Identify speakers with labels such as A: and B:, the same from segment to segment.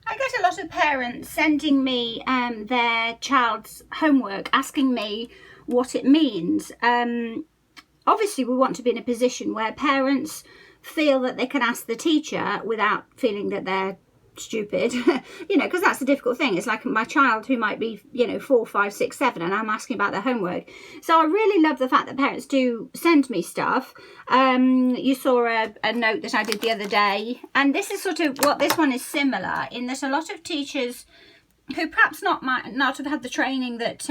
A: I get a lot of parents sending me their child's homework, asking me what it means. Obviously, we want to be in a position where parents feel that they can ask the teacher without feeling that they're stupid, you know, because that's a difficult thing. It's like my child who might be, you know, 4, 5, 6, 7, and I'm asking about their homework. So I really love the fact that parents do send me stuff. You saw a note that I did the other day, and this is sort of what this one is similar in that a lot of teachers who perhaps might not have had the training that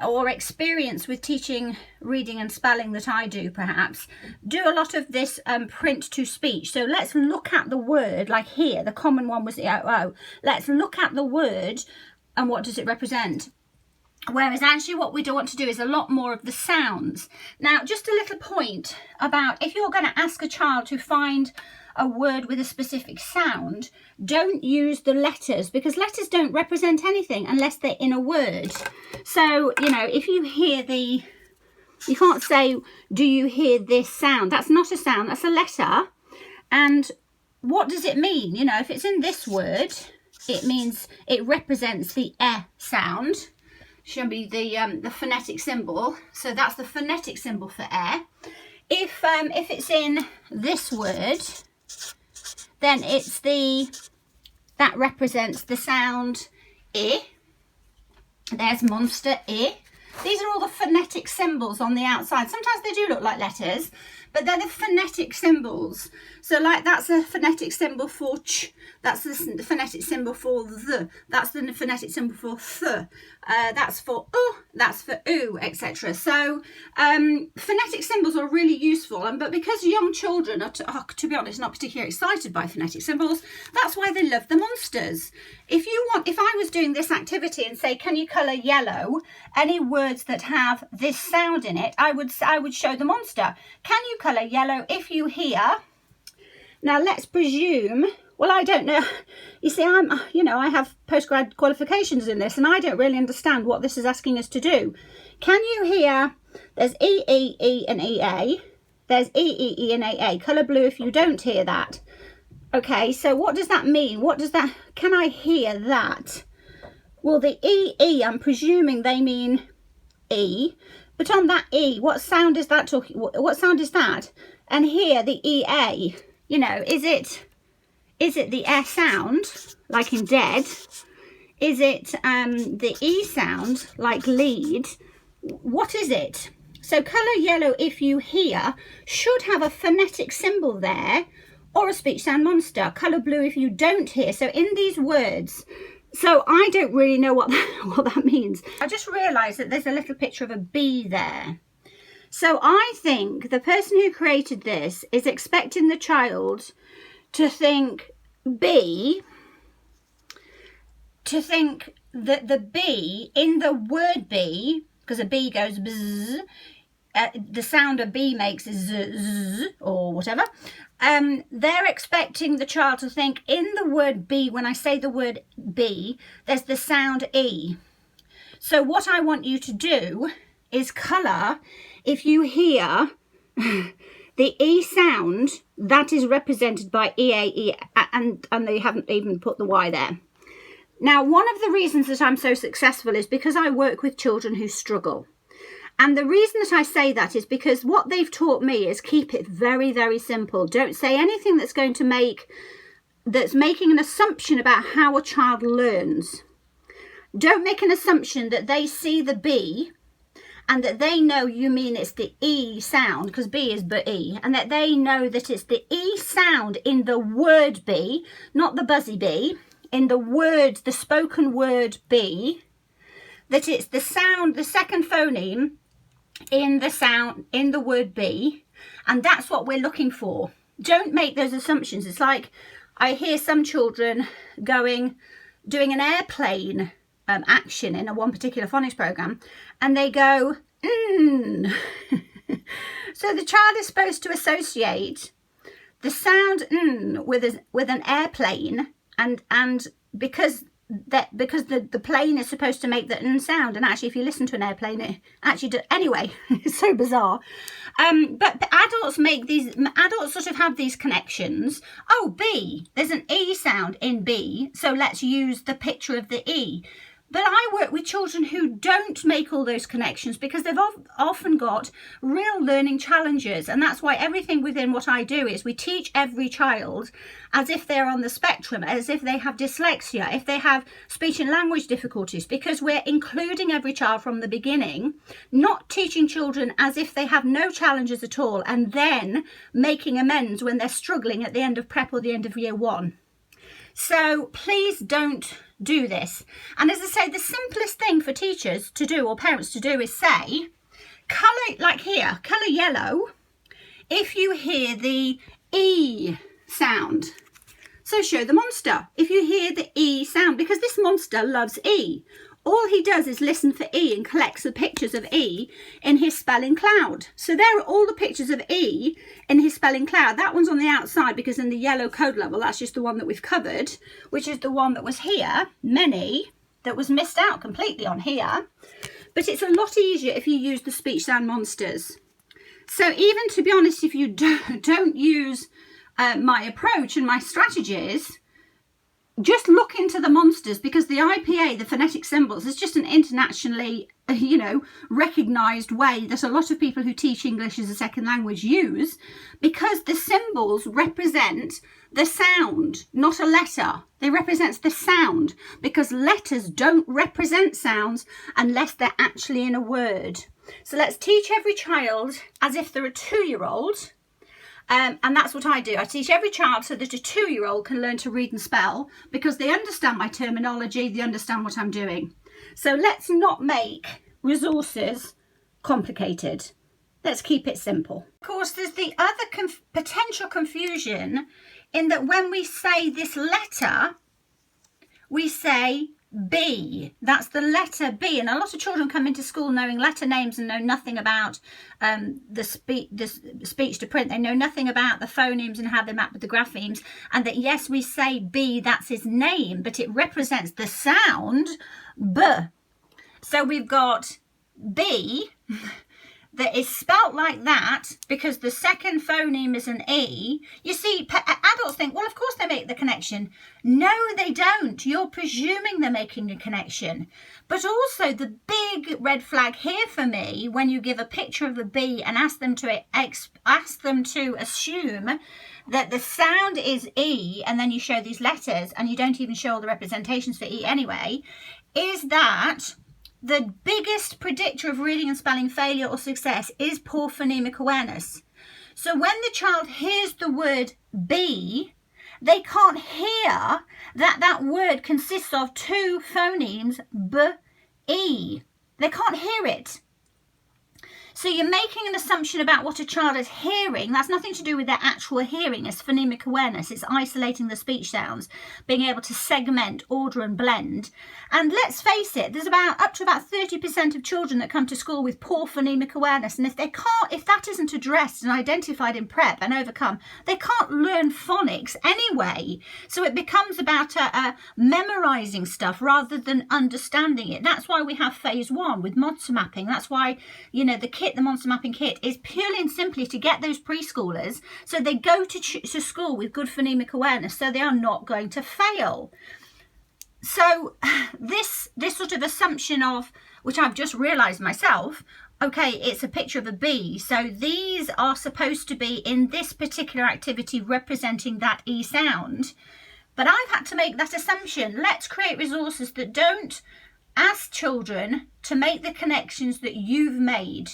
A: or experience with teaching reading and spelling that I do, perhaps, do a lot of this print to speech. So let's look at the word, like here, the common one was the O-O. Let's look at the word and what does it represent? Whereas actually what we do want to do is a lot more of the sounds. Now, just a little point about if you're going to ask a child to find a word with a specific sound, don't use the letters, because letters don't represent anything unless they're in a word. So, you know, if you hear you can't say, do you hear this sound? That's not a sound, that's a letter. And what does it mean? You know, if it's in this word, it means it represents the sound. Should be the phonetic symbol. So that's the phonetic symbol for If it's in this word, then it's that represents the sound I. There's monster, I. These are all the phonetic symbols on the outside. Sometimes they do look like letters, but they're the phonetic symbols. So like that's a phonetic symbol for ch, that's the phonetic symbol for the, that's the phonetic symbol for th, that's for that's for oo, etc. So phonetic symbols are really useful, but because young children are, to be honest, not particularly excited by phonetic symbols, that's why they love the monsters. If I was doing this activity and say, can you colour yellow any words that have this sound in it, I would show the monster. Can you colour yellow if you hear? Now let's presume, well, I don't know. You see, I have postgrad qualifications in this, and I don't really understand what this is asking us to do. Can you hear? There's E, E, E, and E, A. There's E, E, E, and A, A. Colour blue if you don't hear that. Okay, so what does that mean? Can I hear that? Well, the E, E, I'm presuming they mean E, but on that E, what sound is that talking? What sound is that? And here, the EA, you know, is it the sound, like in dead? Is it the E sound, like lead? What is it? So colour yellow if you hear should have a phonetic symbol there, or a speech sound monster. Colour blue if you don't hear. So in these words, so I don't really know what that means. I just realised that there's a little picture of a bee there. So I think the person who created this is expecting the child to think bee, to think that the bee in the word bee, because a bee goes bzzz, the sound a bee makes is zzz, or whatever. They're expecting the child to think in the word bee, when I say the word bee, there's the sound E. So what I want you to do is colour, if you hear the E sound, that is represented by EAE, and they haven't even put the Y there. Now, one of the reasons that I'm so successful is because I work with children who struggle. And the reason that I say that is because what they've taught me is keep it very, very simple. Don't say anything that's making an assumption about how a child learns. Don't make an assumption that they see the B and that they know you mean it's the E sound, because B is but E, and that they know that it's the E sound in the word B, not the buzzy B, in the word, the spoken word B, that it's the sound, the second phoneme in the sound, in the word B, and that's what we're looking for. Don't make those assumptions. It's like I hear some children doing an airplane action in one particular phonics program, and they go So the child is supposed to associate the sound with an airplane, and because that because the plane is supposed to make the n sound, and actually if you listen to an airplane it actually does. Anyway, it's so bizarre. But adults sort of have these connections. Oh, B, there's an E sound in B, so let's use the picture of the E. But I work with children who don't make all those connections because they've often got real learning challenges. And that's why everything within what I do is we teach every child as if they're on the spectrum, as if they have dyslexia, if they have speech and language difficulties, because we're including every child from the beginning, not teaching children as if they have no challenges at all and then making amends when they're struggling at the end of prep or the end of year one. So please don't do this. And as I say, the simplest thing for teachers to do or parents to do is say, colour, like here, colour yellow if you hear the E sound. So show the monster if you hear the E sound, because this monster loves E. All he does is listen for E and collects the pictures of E in his spelling cloud. So there are all the pictures of E in his spelling cloud. That one's on the outside because in the yellow code level, that's just the one that we've covered, which is the one that was here, many, that was missed out completely on here. But it's a lot easier if you use the speech sound monsters. So even, to be honest, if you don't use my approach and my strategies, just look into the monsters, because the IPA, the phonetic symbols, is just an internationally, recognised way that a lot of people who teach English as a second language use, because the symbols represent the sound, not a letter. They represent the sound, because letters don't represent sounds unless they're actually in a word. So let's teach every child as if they're a 2-year-old. And that's what I do. I teach every child so that a 2-year-old can learn to read and spell, because they understand my terminology, they understand what I'm doing. So let's not make resources complicated. Let's keep it simple. Of course, there's the other potential confusion in that when we say this letter, we say B. That's the letter B, and a lot of children come into school knowing letter names and know nothing about the speech to print. They know nothing about the phonemes and how they map with the graphemes, and that yes, we say B, that's his name, but it represents the sound B. So we've got B that is spelt like that because the second phoneme is an E. You see, adults think, well, of course they make the connection. No, they don't. You're presuming they're making a connection. But also the big red flag here for me, when you give a picture of the B and ask them to assume that the sound is E, and then you show these letters and you don't even show all the representations for E anyway, is that the biggest predictor of reading and spelling failure or success is poor phonemic awareness. So when the child hears the word B, they can't hear that that word consists of 2 phonemes, B, E. They can't hear it. So you're making an assumption about what a child is hearing. That's nothing to do with their actual hearing. It's phonemic awareness. It's isolating the speech sounds, being able to segment, order and blend. And let's face it, there's up to about 30% of children that come to school with poor phonemic awareness. And if that isn't addressed and identified in prep and overcome, they can't learn phonics anyway. So it becomes about memorizing stuff rather than understanding it. That's why we have phase 1 with monster mapping. That's why, the monster mapping kit is purely and simply to get those preschoolers so they go to school with good phonemic awareness, so they are not going to fail. So this sort of assumption of, which I've just realized myself, okay, it's a picture of a B, so these are supposed to be in this particular activity representing that E sound, but I've had to make that assumption. Let's create resources that don't ask children to make the connections that you've made.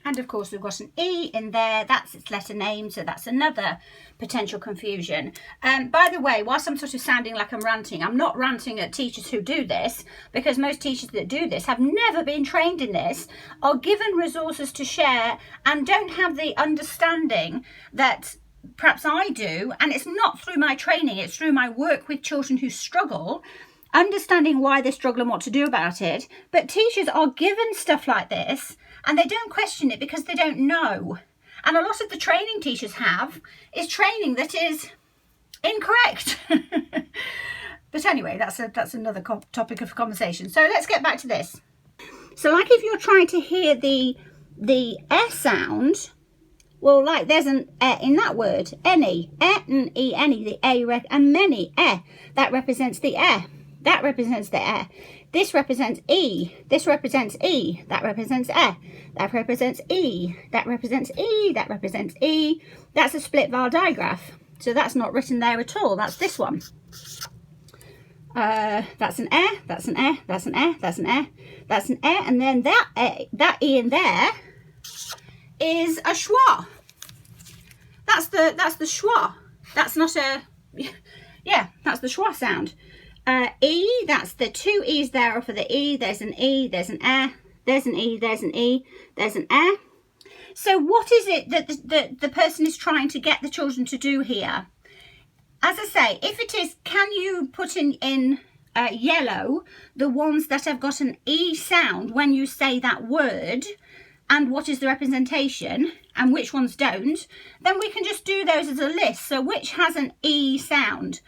A: And of course we've got an E in there, that's its letter name, so that's another potential confusion. By the way, whilst I'm sort of sounding like I'm ranting, I'm not ranting at teachers who do this, because most teachers that do this have never been trained in this, are given resources to share and don't have the understanding that perhaps I do, and it's not through my training, it's through my work with children who struggle, understanding why they struggle and what to do about it. But teachers are given stuff like this and they don't question it because they don't know. And a lot of the training teachers have is training that is incorrect. But anyway, that's another topic of conversation. So let's get back to this. So like if you're trying to hear the eh sound, well, like there's an eh in that word, any, eh and e, any, the a and many, eh, that represents the eh, that represents the eh. This represents e, this represents e, that represents eh, that represents e, that represents e, that represents e. That's a split vowel digraph. So that's not written there at all. That's this one. That's an eh, that's an eh, that's an eh, that's an eh, that's an eh, and then that e in there is a schwa. That's the schwa. That's not a, yeah, that's the schwa sound. E, that's the two e's there are for the e. There's an e, there's an eh, there's an e, there's an e, there's an eh. So what is it that the person is trying to get the children to do here? As I say, if it is, can you put in yellow the ones that have got an E sound when you say that word, and what is the representation, and which ones don't, then we can just do those as a list. So which has an E sound?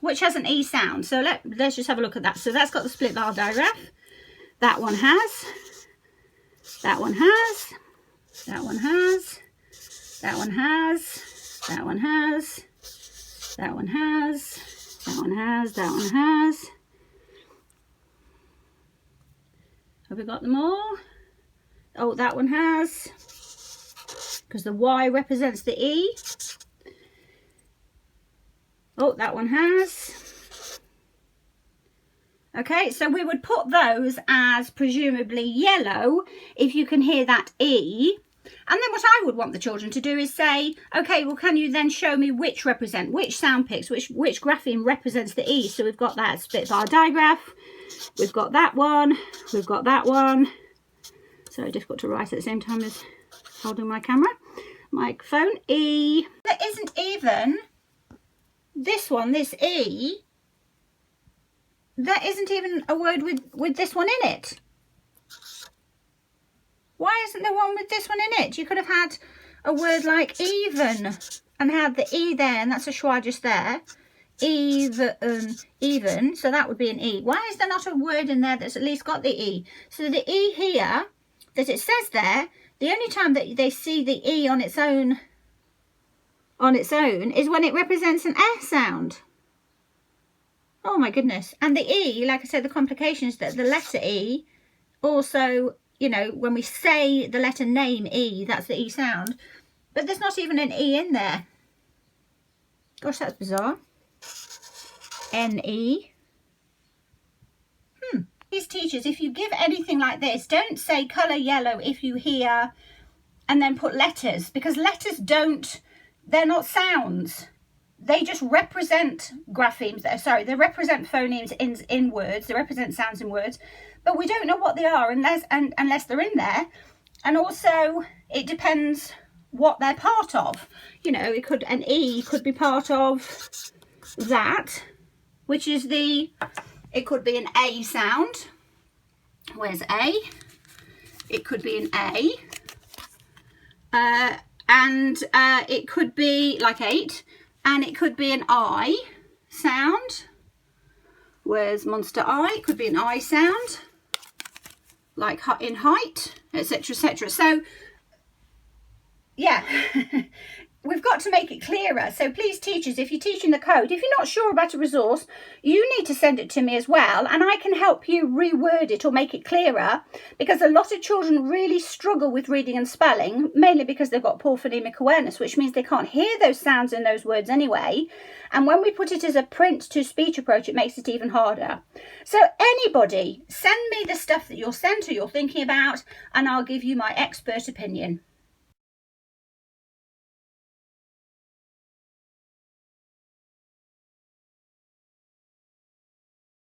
A: Which has an E sound? So let's just have a look at that. So that's got the split vowel digraph. That one has. That one has. That one has. That one has. That one has. That one has, that one has, that one has. Have we got them all? Oh, that one has, because the Y represents the E. Oh, that one has. Okay, so we would put those as presumably yellow if you can hear that E. And then what I would want the children to do is say, okay, well, can you then show me which sound picks, which grapheme represents the E? So we've got that split vowel digraph, we've got that one, we've got that one. So difficult to write at the same time as holding my camera. Microphone, E. There isn't even this one, this E. There isn't even a word with this one in it. Why isn't there one with this one in it? You could have had a word like even and had the E there, and that's a schwa just there. Even, so that would be an E. Why is there not a word in there that's at least got the E? So the E here that it says there, the only time that they see the E on its own is when it represents an eh sound. Oh my goodness. And the E, like I said, the complication is that the letter E also, you know, when we say the letter name E, that's the E sound. But there's not even an E in there. Gosh, that's bizarre. N-E. These teachers, if you give anything like this, don't say colour yellow if you hear and then put letters. Because letters don't, they're not sounds. They just represent graphemes. Sorry, they represent phonemes in words. They represent sounds in words. But we don't know what they are unless they're in there. And also, it depends what they're part of. You know, an E could be part of that, which is it could be an A sound. Where's A? It could be an A. And it could be like 8. And it could be an I sound. Where's monster I? It could be an I sound. Like in height, etc, etc. So yeah, we've got to make it clearer. So please, teachers, if you're teaching the code, if you're not sure about a resource, you need to send it to me as well, and I can help you reword it or make it clearer, because a lot of children really struggle with reading and spelling, mainly because they've got poor phonemic awareness, which means they can't hear those sounds in those words anyway. And when we put it as a print to speech approach, it makes it even harder. So anybody, send me the stuff that you're sent or you're thinking about, and I'll give you my expert opinion.